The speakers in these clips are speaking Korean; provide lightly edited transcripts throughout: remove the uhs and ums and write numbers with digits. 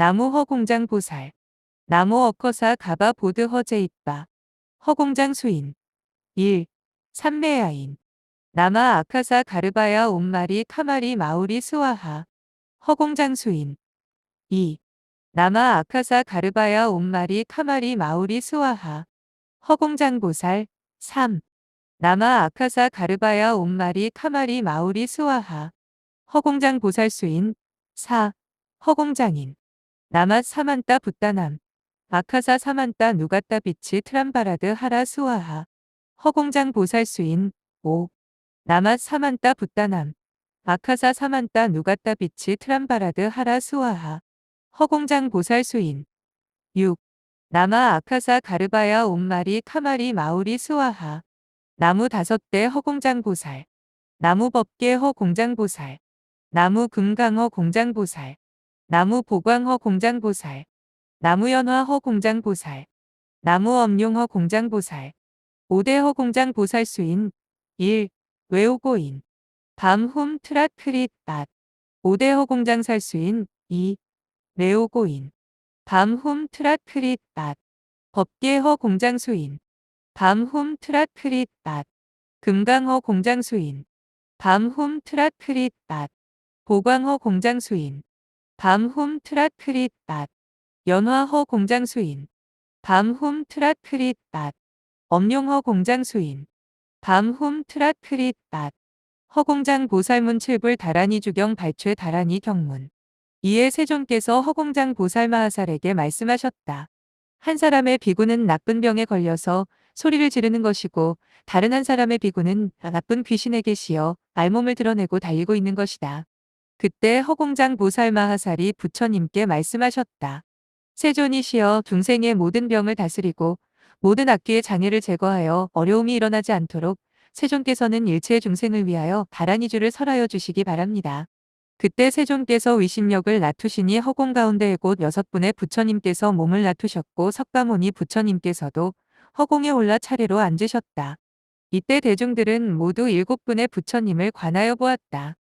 나무 허공장 보살. 나무 어커사 가바 보드 허제 이빠. 허공장 수인. 1. 삼매야인. 나마 아카사 가르바야 옴마리 카마리 마우리 스와하. 허공장 수인. 2. 나마 아카사 가르바야 옴마리 카마리 마우리 스와하. 허공장 보살. 3. 나마 아카사 가르바야 옴마리 카마리 마우리 스와하. 허공장 보살 수인. 4. 허공장인. 나맛 사만따 붓다남. 아카사 사만따 누가따 비치 트람바라드 하라 스와하. 허공장 보살 수인. 5. 나맛 사만따 붓다남. 아카사 사만따 누가따 비치 트람바라드 하라 스와하. 허공장 보살 수인. 6. 나마 아카사 가르바야 옴마리 카마리 마우리 스와하. 나무 5대 허공장 보살. 나무 법계 허공장 보살. 나무 금강허 공장 보살. 나무 보광허 공장 보살. 나무 연화허 공장 보살. 나무 엄룡허 공장 보살. 5대 허공장 보살 수인. 1. 외우고인. 밤훔 트랏 크릿 밭. 5대 허공장 살수인. 2. 레오고인. 밤훔 트랏 크릿 밭. 법계허 공장 수인. 밤훔 트랏 크릿 밭. 금강허 공장 수인. 밤훔 트랏 크릿 밭. 보광허 공장 수인. 밤훔 트랏 크릿 밭. 연화허 공장 수인. 밤훔 트랏 크릿 밭. 엄룡허 공장 수인. 밤훔 트랏 크릿 밭. 허공장 보살문 칠불 다라니 주경 발최 다라니 경문. 이에 세존께서 허공장 보살마하살에게 말씀하셨다. 한 사람의 비구는 나쁜 병에 걸려서 소리를 지르는 것이고 다른 한 사람의 비구는 나쁜 귀신에게 씌어 알몸을 드러내고 달리고 있는 것이다. 그때 허공장 보살마하살이 부처님께 말씀하셨다. 세존이 시어 중생의 모든 병을 다스리고 모든 악귀의 장애를 제거하여 어려움이 일어나지 않도록 세존께서는 일체의 중생을 위하여 다라니주를 설하여 주시기 바랍니다. 그때 세존께서 위심력을 낮추시니 허공 가운데에 곧 6분의 부처님께서 몸을 낮추셨고 석가모니 부처님께서도 허공에 올라 차례로 앉으셨다. 이때 대중들은 모두 7분의 부처님을 관하여 보았다.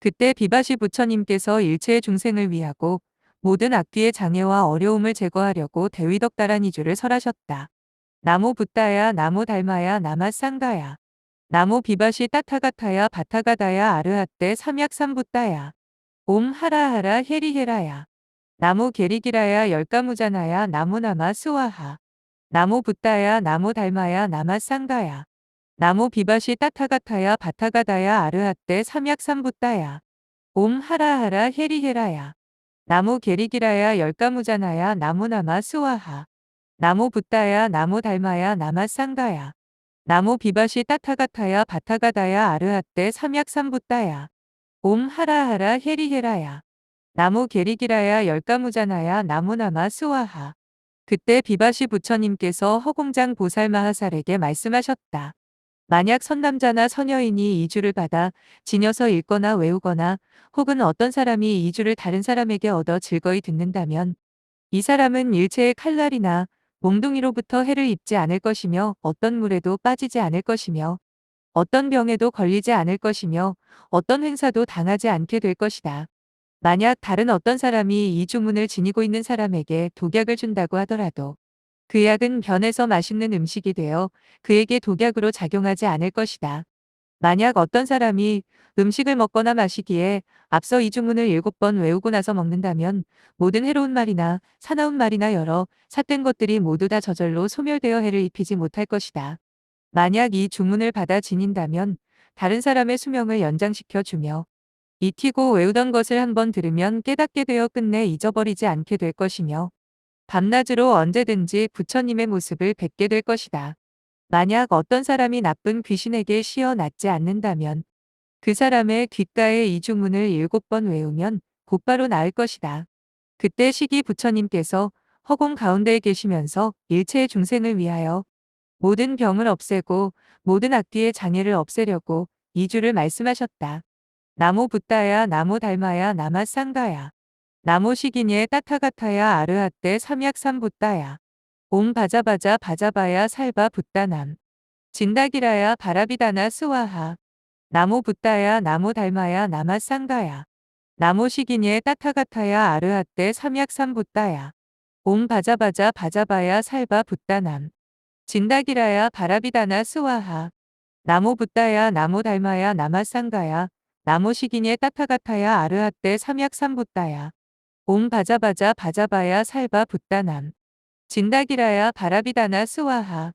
그때 비바시 부처님께서 일체의 중생을 위하고 모든 악귀의 장애와 어려움을 제거하려고 대위덕 다라니주를 설하셨다. 나모 붓다야 나모 달마야 나마 쌍가야. 나모 비바시 따타가타야 바타가다야 아르하떼 삼약삼붓다야. 옴 하라하라 헤리헤라야. 나모 게리기라야 열가무자나야 나무나마 스와하. 나모 붓다야 나모 달마야 나마 쌍가야. 나모 비바시 따타가타야 바타가다야 아르하떼 삼약삼붓다야. 옴 하라하라 헤리헤라야. 나모 게리기라야 열가무자나야 나무나마 스와하. 나모 붓다야 나모 달마야 나마 쌍가야. 나모 비바시 따타가타야 바타가다야 아르하떼 삼약삼붓다야. 옴 하라하라 헤리헤라야. 나모 게리기라야 열가무자나야 나무나마 스와하. 그때 비바시 부처님께서 허공장 보살마하살에게 말씀하셨다. 만약 선남자나 선여인이 이주를 받아 지녀서 읽거나 외우거나 혹은 어떤 사람이 이주를 다른 사람에게 얻어 즐거이 듣는다면 이 사람은 일체의 칼날이나 몽둥이로부터 해를 입지 않을 것이며 어떤 물에도 빠지지 않을 것이며 어떤 병에도 걸리지 않을 것이며 어떤 횡사도 당하지 않게 될 것이다. 만약 다른 어떤 사람이 이 주문을 지니고 있는 사람에게 독약을 준다고 하더라도 그 약은 변해서 맛있는 음식이 되어 그에게 독약으로 작용하지 않을 것이다. 만약 어떤 사람이 음식을 먹거나 마시기에 앞서 이 주문을 7번 외우고 나서 먹는다면 모든 해로운 말이나 사나운 말이나 여러 삿된 것들이 모두 다 저절로 소멸되어 해를 입히지 못할 것이다. 만약 이 주문을 받아 지닌다면 다른 사람의 수명을 연장시켜 주며 익히고 외우던 것을 한번 들으면 깨닫게 되어 끝내 잊어버리지 않게 될 것이며 밤낮으로 언제든지 부처님의 모습을 뵙게 될 것이다. 만약 어떤 사람이 나쁜 귀신에게 씌어 낫지 않는다면 그 사람의 귓가에 이 주문을 7번 외우면 곧바로 나을 것이다. 그때 시기 부처님께서 허공 가운데에 계시면서 일체의 중생을 위하여 모든 병을 없애고 모든 악귀의 장애를 없애려고 이 주를 말씀하셨다. 나모 붓다야 나모 달마야 나마 쌍가야. 나모 시기니에 따타가타야 아르하떼 삼약삼붓다야. 옴 바자바자 바자바야 살바 붓다남. 진다기라야 바라비다나 스와하. 나모 붓다야 나모 달마야 나마 쌍가야. 나무 시기니에 따타가타야 아르하떼 삼약삼붓다야. 옴 바자바자 바자바야 살바 붓다남. 진다기라야 바라비다나 스와하. 나무 붓다야 나무 닮아야 나마상가야. 나무 시기니에 따타가타야 아르하떼 삼약삼붓다야. 옴 바자바자 바자바야 살바 붓다남. 진다기라야 바라비다나 스와하.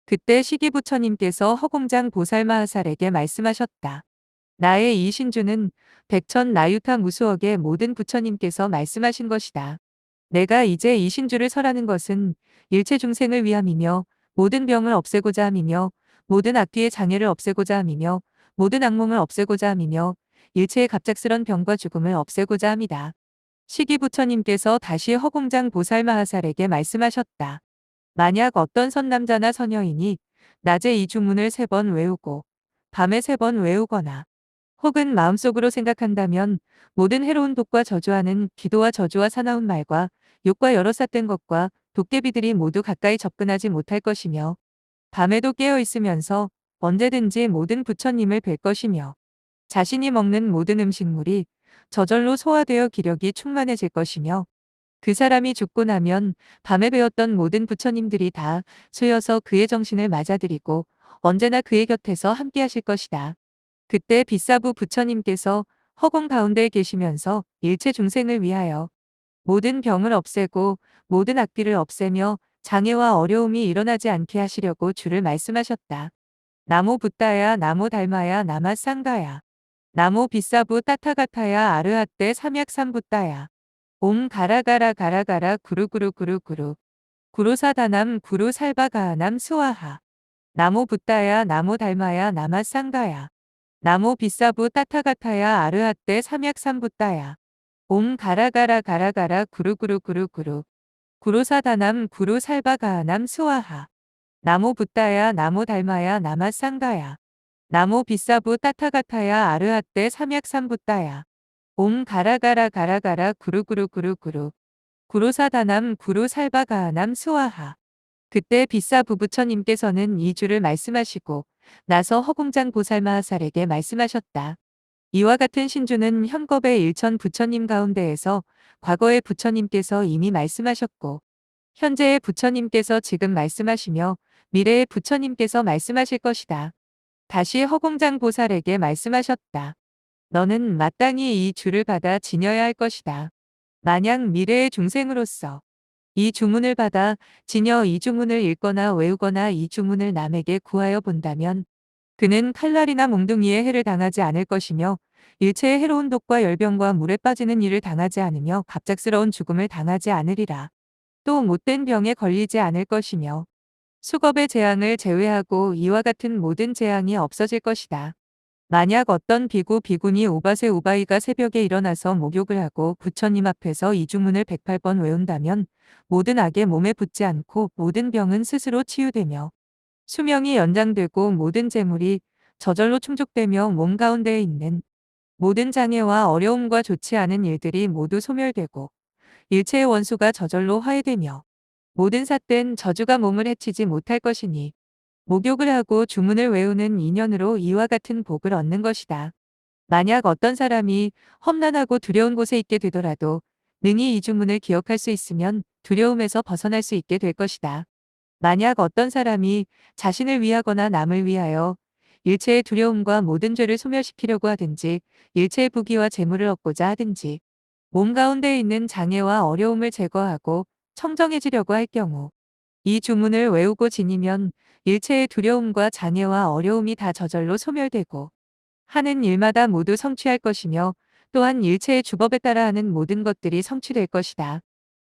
그때 시기부처님께서 허공장 보살마하살에게 말씀하셨다. 나의 이 신주는 백천 나유타 무수억의 모든 부처님께서 말씀하신 것이다. 내가 이제 이 신주를 설하는 것은 일체 중생을 위함이며 모든 병을 없애고자 함이며 모든 악귀의 장애를 없애고자 함이며 모든 악몽을 없애고자 함이며 일체의 갑작스런 병과 죽음을 없애고자 함이다. 시기부처님께서 다시 허공장 보살마하살에게 말씀하셨다. 만약 어떤 선남자나 선여인이 낮에 이 주문을 3번 외우고 밤에 3번 외우거나 혹은 마음속으로 생각한다면 모든 해로운 독과 저주하는 기도와 저주와 사나운 말과 욕과 여러 삿된 것과 도깨비들이 모두 가까이 접근하지 못할 것이며 밤에도 깨어 있으면서 언제든지 모든 부처님을 뵐 것이며 자신이 먹는 모든 음식물이 저절로 소화되어 기력이 충만해질 것이며 그 사람이 죽고 나면 밤에 배웠던 모든 부처님들이 다 쇠어서 그의 정신을 맞아들이고 언제나 그의 곁에서 함께 하실 것이다. 그때 빗사부 부처님께서 허공 가운데에 계시면서 일체 중생을 위하여 모든 병을 없애고 모든 악귀를 없애며 장애와 어려움이 일어나지 않게 하시려고 주를 말씀하셨다. 나모 붓다야 나모 달마야 나마 쌍가야. 나모 빗사부 따타가타야 아르하떼 삼약삼붓다야. 옴 가라가라 가라가라 구루구루구루구루. 구루사다남 구루살바가하남 스와하. 나모 붓다야 나모 달마야 나마 쌍가야. 나모 빗사부 따타가타야 아르하떼 삼약삼붓다야. 옴 가라가라 가라가라 구루구루구루구루. 구루사다남 구루살바가하남 스와하. 나모 붓다야 나모 달마야 나마 쌍가야. 나모 빗사부 따타가타야 아르하떼 삼약삼붓다야. 옴 가라가라 가라가라 구루구루구루구루. 구루사다남 구루살바가하남 스와하. 그때 빗사 부부처님께서는 이 주를 말씀하시고 나서 허공장 보살마하살에게 말씀하셨다. 이와 같은 신주는 현겁의 일천 부처님 가운데에서 과거의 부처님께서 이미 말씀하셨고 현재의 부처님께서 지금 말씀하시며 미래의 부처님께서 말씀하실 것이다. 다시 허공장 보살에게 말씀하셨다. 너는 마땅히 이 주를 받아 지녀야 할 것이다. 만약 미래의 중생으로서 이 주문을 받아 지녀 이 주문을 읽거나 외우거나 이 주문을 남에게 구하여 본다면 그는 칼날이나 몽둥이의 해를 당하지 않을 것이며 일체의 해로운 독과 열병과 물에 빠지는 일을 당하지 않으며 갑작스러운 죽음을 당하지 않으리라. 또 못된 병에 걸리지 않을 것이며 수겁의 재앙을 제외하고 이와 같은 모든 재앙이 없어질 것이다. 만약 어떤 비구 비구니 우바세 우바이가 새벽에 일어나서 목욕을 하고 부처님 앞에서 이 주문을 108번 외운다면 모든 악의 몸에 붙지 않고 모든 병은 스스로 치유되며 수명이 연장되고 모든 재물이 저절로 충족되며 몸 가운데에 있는 모든 장애와 어려움과 좋지 않은 일들이 모두 소멸되고 일체의 원수가 저절로 화해되며 모든 삿된 저주가 몸을 해치지 못할 것이니 목욕을 하고 주문을 외우는 인연으로 이와 같은 복을 얻는 것이다. 만약 어떤 사람이 험난하고 두려운 곳에 있게 되더라도 능히 이 주문을 기억할 수 있으면 두려움에서 벗어날 수 있게 될 것이다. 만약 어떤 사람이 자신을 위하거나 남을 위하여 일체의 두려움과 모든 죄를 소멸시키려고 하든지 일체의 부귀와 재물을 얻고자 하든지 몸 가운데 있는 장애와 어려움을 제거하고 청정해지려고 할 경우 이 주문을 외우고 지니면 일체의 두려움과 장애와 어려움이 다 저절로 소멸되고 하는 일마다 모두 성취할 것이며 또한 일체의 주법에 따라 하는 모든 것들이 성취될 것이다.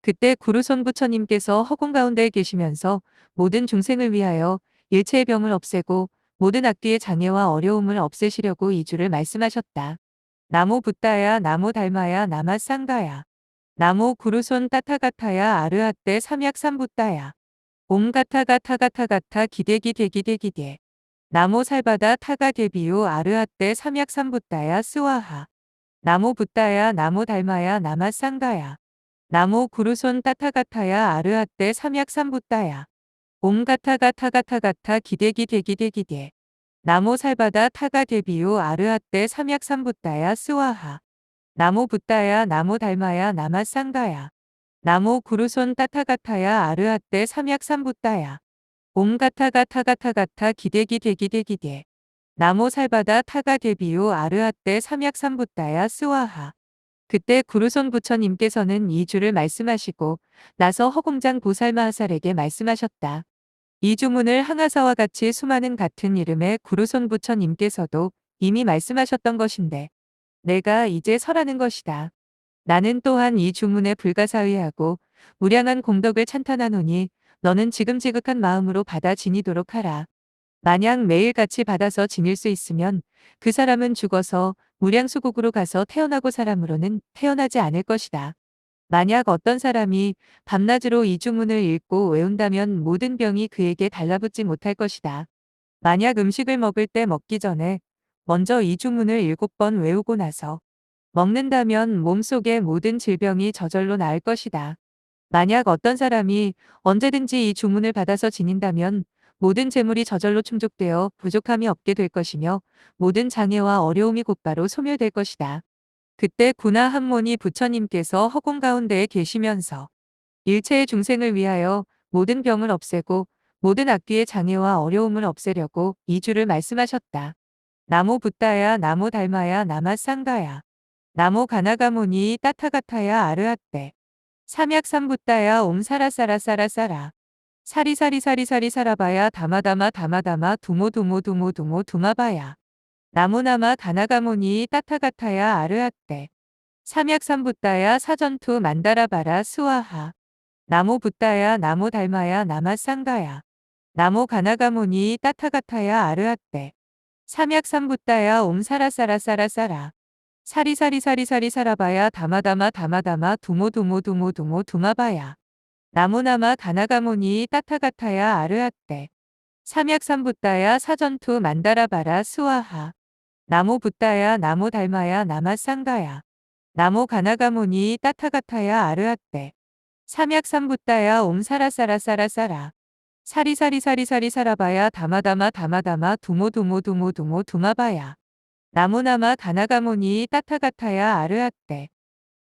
그때 구루손 부처님께서 허공 가운데에 계시면서 모든 중생을 위하여 일체의 병을 없애고 모든 악귀의 장애와 어려움을 없애시려고 이 주를 말씀하셨다. 나모 붓다야 나모 달마야 나마 쌍가야. 나모 구루손 따타가타야 아르하떼 삼약삼붓다야. 옴 가타가타가타가타 기대기대기대기대. 나모 살바다 타가 데비요 아르하떼 삼약삼붓다야 스와하. 나모 붓다야 나모 달마야 나마 쌍가야. 나모 구루손 따타가타야 아르하떼 삼약삼붓다야. 옴 가타가타가타가타 기대기대기대기대. 나모 살바다 타가 데비요 아르하떼 삼약삼붓다야 스와하. 나모 붓다야 나모 닮아야 나맛 쌍가야. 나모 구루손 따타가타야 아르아떼 삼약삼붓다야. 옴 가타가타가타가타 기대기대기대기대. 나모 살바다 타가 데비오 아르아떼 삼약삼붓다야 스와하. 그때 구루손 부처님께서는 이 주를 말씀하시고 나서 허공장 보살마하살에게 말씀하셨다. 이 주문을 항아사와 같이 수많은 같은 이름의 구루손 부처님께서도 이미 말씀하셨던 것인데 내가 이제 설하는 것이다. 나는 또한 이 주문에 불가사의하고 무량한 공덕을 찬탄하노니 너는 지금 지극한 마음으로 받아 지니도록 하라. 만약 매일같이 받아서 지닐 수 있으면 그 사람은 죽어서 무량수국으로 가서 태어나고 사람으로는 태어나지 않을 것이다. 만약 어떤 사람이 밤낮으로 이 주문을 읽고 외운다면 모든 병이 그에게 달라붙지 못할 것이다. 만약 음식을 먹을 때 먹기 전에 먼저 이 주문을 7번 외우고 나서 먹는다면 몸속의 모든 질병이 저절로 나을 것이다. 만약 어떤 사람이 언제든지 이 주문을 받아서 지닌다면 모든 재물이 저절로 충족되어 부족함이 없게 될 것이며 모든 장애와 어려움이 곧바로 소멸될 것이다. 그때 구나 한모니 부처님께서 허공 가운데에 계시면서 일체의 중생을 위하여 모든 병을 없애고 모든 악귀의 장애와 어려움을 없애려고 이 주를 말씀하셨다. 나모 붓다야 나모 달마야 나맛 쌍가야. 나모 가나가모니 따타가타야 아르아떼. 삼약삼붓다야 옴 사라사라사라사라. 사리사리사리사리 사라바야 다마다마 다마다마 두모두모두모두모 두마바야. 나모나마 가나가모니 따타가타야 아르아떼. 삼약삼붓다야 사전투 만다라바라 스와하. 나모 붓다야 나모 달마야 나맛 쌍가야. 나모 가나가모니 따타가타야 아르아떼. 삼약삼붓다야 옴 사라사라사라사라. 사리사리사리사리 사라바야 다마다마 다마다마 두모두모두모두모 두마바야. 나모나마 가나가모니 따타가타야 아르아떼. 삼약삼붓다야 사전투 만다라바라 스와하. 나모 붓다야 나모 달마야 나맛 쌍가야. 나모 가나가모니 따타가타야 아르아떼. 삼약삼붓다야 옴 사라사라사라사라. 사리사리사리사리 사라바야 다마다마 다마다마 두모두모두모두모 두마바야. 나모나마 가나가모니 따타가타야 아르아떼.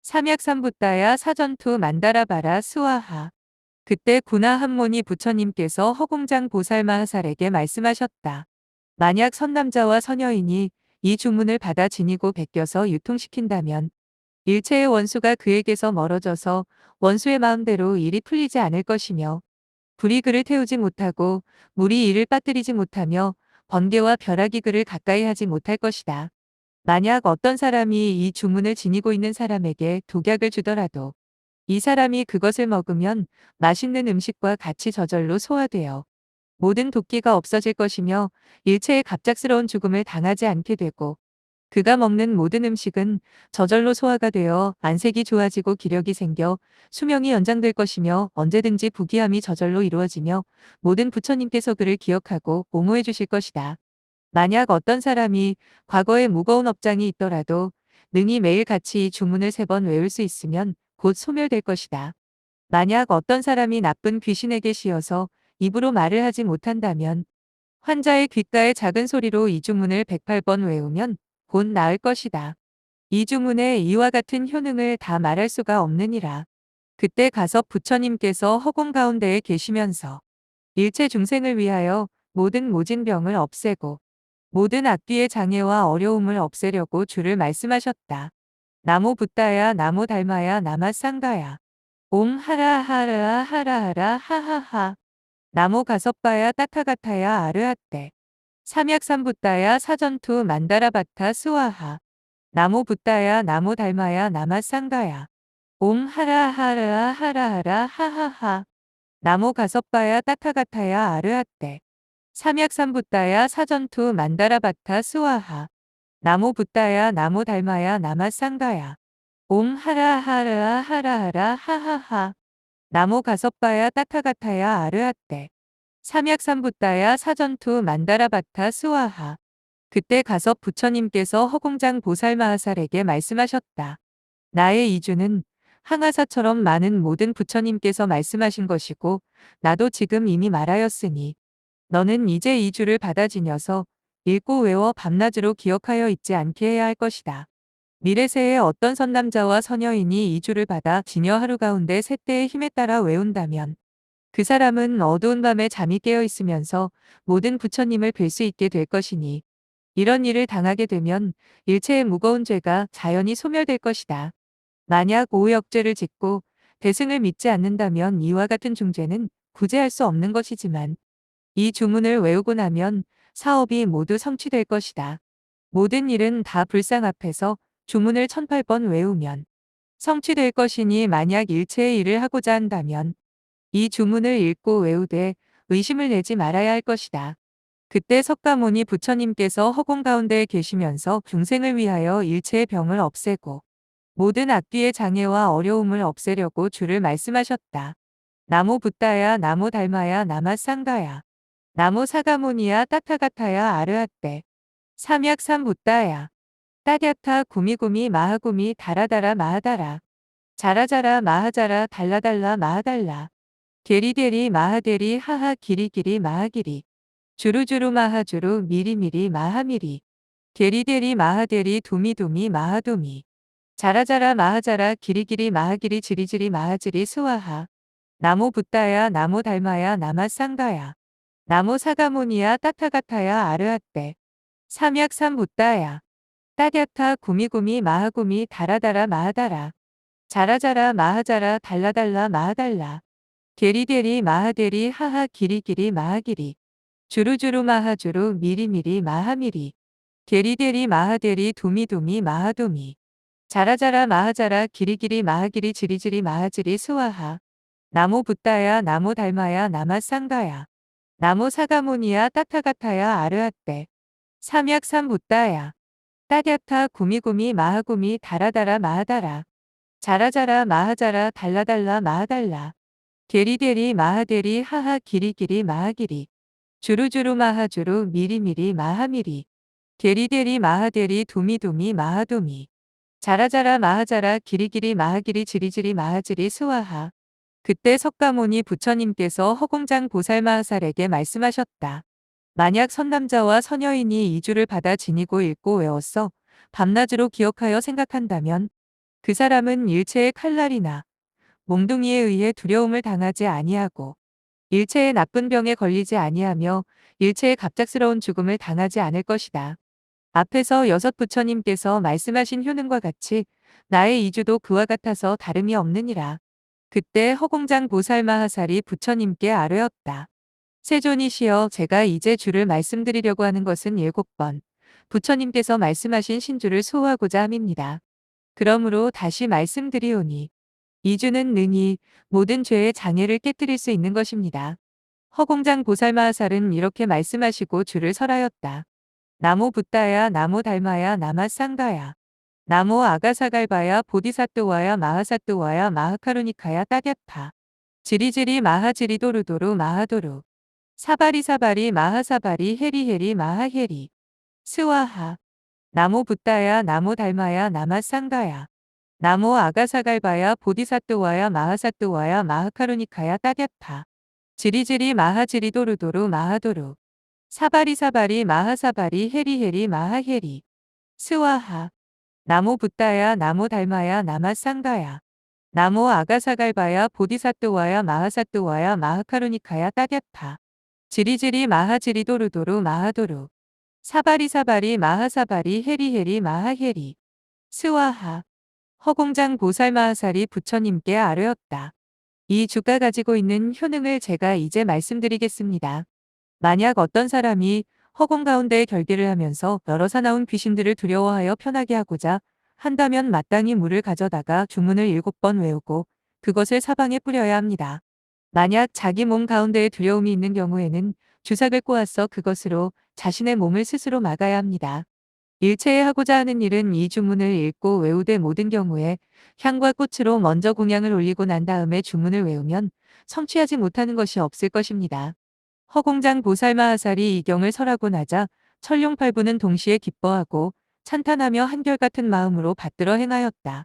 삼약삼붓다야 사전투 만다라바라 스와하. 그때 구나 한모니 부처님께서 허공장 보살마하살에게 말씀하셨다. 만약 선남자와 선여인이 이 주문을 받아 지니고 베껴서 유통시킨다면 일체의 원수가 그에게서 멀어져서 원수의 마음대로 일이 풀리지 않을 것이며 불이 그를 태우지 못하고 물이 이를 빠뜨리지 못하며 번개와 벼락이 그를 가까이 하지 못할 것이다. 만약 어떤 사람이 이 주문을 지니고 있는 사람에게 독약을 주더라도 이 사람이 그것을 먹으면 맛있는 음식과 같이 저절로 소화되어 모든 도끼가 없어질 것이며 일체의 갑작스러운 죽음을 당하지 않게 되고 그가 먹는 모든 음식은 저절로 소화가 되어 안색이 좋아지고 기력이 생겨 수명이 연장될 것이며 언제든지 부귀함이 저절로 이루어지며 모든 부처님께서 그를 기억하고 옹호해 주실 것이다. 만약 어떤 사람이 과거에 무거운 업장이 있더라도 능히 매일같이 이 주문을 3번 외울 수 있으면 곧 소멸될 것이다. 만약 어떤 사람이 나쁜 귀신에게 씌어서 입으로 말을 하지 못한다면 환자의 귓가에 작은 소리로 이 주문을 108번 외우면 곧 나을 것이다. 이 주문에 이와 같은 효능을 다 말할 수가 없느니라. 그때 가서 부처님께서 허공 가운데에 계시면서 일체 중생을 위하여 모든 모진병을 없애고 모든 악귀의 장애와 어려움을 없애려고 주를 말씀하셨다. 나모 붓다야 나모 달마야 나맛 쌍가야. 옴 하라하라 하라하라 하하하. 나모 가섭바야 따타가타야 아르아떼. 삼약삼붓다야 사전투 만다라바타 스와하. 나모 붓다야 나모 달마야 나맛 쌍가야. 옴 하라하라 하라하라 하하하. 나모 가섭바야 따타가타야 아르아떼. 삼약삼붓다야 사전투 만다라바타 스와하. 나모 붓다야 나모 달마야 나맛 쌍가야. 옴 하라하라 하라하라 하하하. 나모 가섭바야 따타가타야 아르아떼. 삼약삼붓다야 사전투 만다라바타 스와하. 그때 가서 부처님께서 허공장 보살마하살에게 말씀하셨다. 나의 이주는 항아사처럼 많은 모든 부처님께서 말씀하신 것이고 나도 지금 이미 말하였으니 너는 이제 이 주를 받아 지녀서 읽고 외워 밤낮으로 기억하여 잊지 않게 해야 할 것이다. 미래세의 어떤 선남자와 선여인이 이 주를 받아 지녀 하루 가운데 셋대의 힘에 따라 외운다면 그 사람은 어두운 밤에 잠이 깨어 있으면서 모든 부처님을 뵐 수 있게 될 것이니 이런 일을 당하게 되면 일체의 무거운 죄가 자연히 소멸될 것이다. 만약 오역죄를 짓고 대승을 믿지 않는다면 이와 같은 중죄는 구제할 수 없는 것이지만 이 주문을 외우고 나면 사업이 모두 성취될 것이다. 모든 일은 다 불상 앞에서 주문을 1008번 외우면 성취될 것이니 만약 일체의 일을 하고자 한다면 이 주문을 읽고 외우되 의심을 내지 말아야 할 것이다. 그때 석가모니 부처님께서 허공 가운데에 계시면서 중생을 위하여 일체의 병을 없애고 모든 악귀의 장애와 어려움을 없애려고 주를 말씀하셨다. 나모 붓다야 나모 달마야 나마 쌍가야 나모 사가모니야 따타가타야 아르하떼 삼약삼 붓다야 따갸타 구미구미 마하구미 다라다라 마하다라 자라자라 마하자라 달라달라 마하달라 게리데리 마하데리 하하 기리기리 마하기리 주루주루 마하주루 미리미리 마하미리 게리데리 마하데리 도미도미 마하도미 자라자라 마하자라 기리기리 마하기리 지리지리 마하지리 스와하 나모 붓다야 나모 달마야 나마 쌍가야 나모 사가모니야 따타가타야 아르하떼 삼약삼 붓다야 따갸타 구미구미 마하구미 다라다라 마하다라 자라자라 마하자라 달라달라 마하달라 게리데리 마하데리 하하 기리기리 마하기리 주루주루 마하주루 미리미리 마하미리 게리데리 마하데리 도미도미 마하도미 자라자라 마하자라 기리기리 마하기리 지리지리 마하지리 스와하 나모 붓다야 나모 달마야 나마 쌍가야 나모 사가모니야 따타가타야 아르하떼 삼약삼 붓다야 따갸타 구미구미 마하구미 다라다라 마하다라 자라자라 마하자라 달라달라 마하달라 게리데리 마하데리 하하 기리기리 마하기리 주루주루 마하주루 미리미리 마하미리 게리데리 마하데리 도미도미 마하도미 자라자라 마하자라 기리기리 마하기리 지리지리 마하지리 스와하 그때 석가모니 부처님께서 허공장 보살마하살에게 말씀하셨다. 만약 선남자와 선여인이 이 주를 받아 지니고 읽고 외웠어 밤낮으로 기억하여 생각한다면 그 사람은 일체의 칼날이나 몽둥이에 의해 두려움을 당하지 아니하고 일체의 나쁜 병에 걸리지 아니하며 일체의 갑작스러운 죽음을 당하지 않을 것이다. 앞에서 여섯 부처님께서 말씀하신 효능과 같이 나의 이주도 그와 같아서 다름이 없느니라. 그때 허공장 보살마하살이 부처님께 아뢰었다. 세존이시여 제가 이제 주를 말씀드리려고 하는 것은 7번 부처님께서 말씀하신 신주를 소호하고자 함입니다. 그러므로 다시 말씀드리오니 이 주는 능히 모든 죄의 장애를 깨뜨릴 수 있는 것입니다. 허공장 보살마하살은 이렇게 말씀하시고 주를 설하였다. 나모 붓다야 나모 달마야 나마 쌍가야 나모 아가사갈바야 보디사또와야 마하사또와야 마하카루니카야 따갸파 지리지리 마하지리 도루도루 마하도루 사바리 마하사바리 헤리헤리 마하헤리 스와하 나모 붓다야 나모 달마야 나마 쌍가야 나모 아가사갈바야 보디사또와야 마하사또와야 마하카루니카야 따갸파 지리지리 마하지리 도루도루 마하도루 사바리 마하사바리 헤리헤리 마하헤리 스와하 나모 붓다야 나모 달마야 나마 쌍가야 나모 아가사갈바야 보디사또와야 마하사또와야 마하카루니카야 따갸파 지리지리 마하지리 도루도루 마하도루 사바리 마하사바리 헤리헤리 마하헤리 스와하 허공장 보살마하살이 부처님께 아뢰었다. 이 주가 가지고 있는 효능을 제가 이제 말씀드리겠습니다. 만약 어떤 사람이 허공 가운데에 결계를 하면서 여러 사나운 귀신들을 두려워하여 편하게 하고자 한다면 마땅히 물을 가져다가 주문을 7번 외우고 그것을 사방에 뿌려야 합니다. 만약 자기 몸 가운데에 두려움이 있는 경우에는 주삭을 꼬아서 그것으로 자신의 몸을 스스로 막아야 합니다. 일체에 하고자 하는 일은 이 주문을 읽고 외우되 모든 경우에 향과 꽃으로 먼저 공양을 올리고 난 다음에 주문을 외우면 성취하지 못하는 것이 없을 것입니다. 허공장 보살마하살이 이 경을 설하고 나자 천룡팔부는 동시에 기뻐하고 찬탄하며 한결같은 마음으로 받들어 행하였다.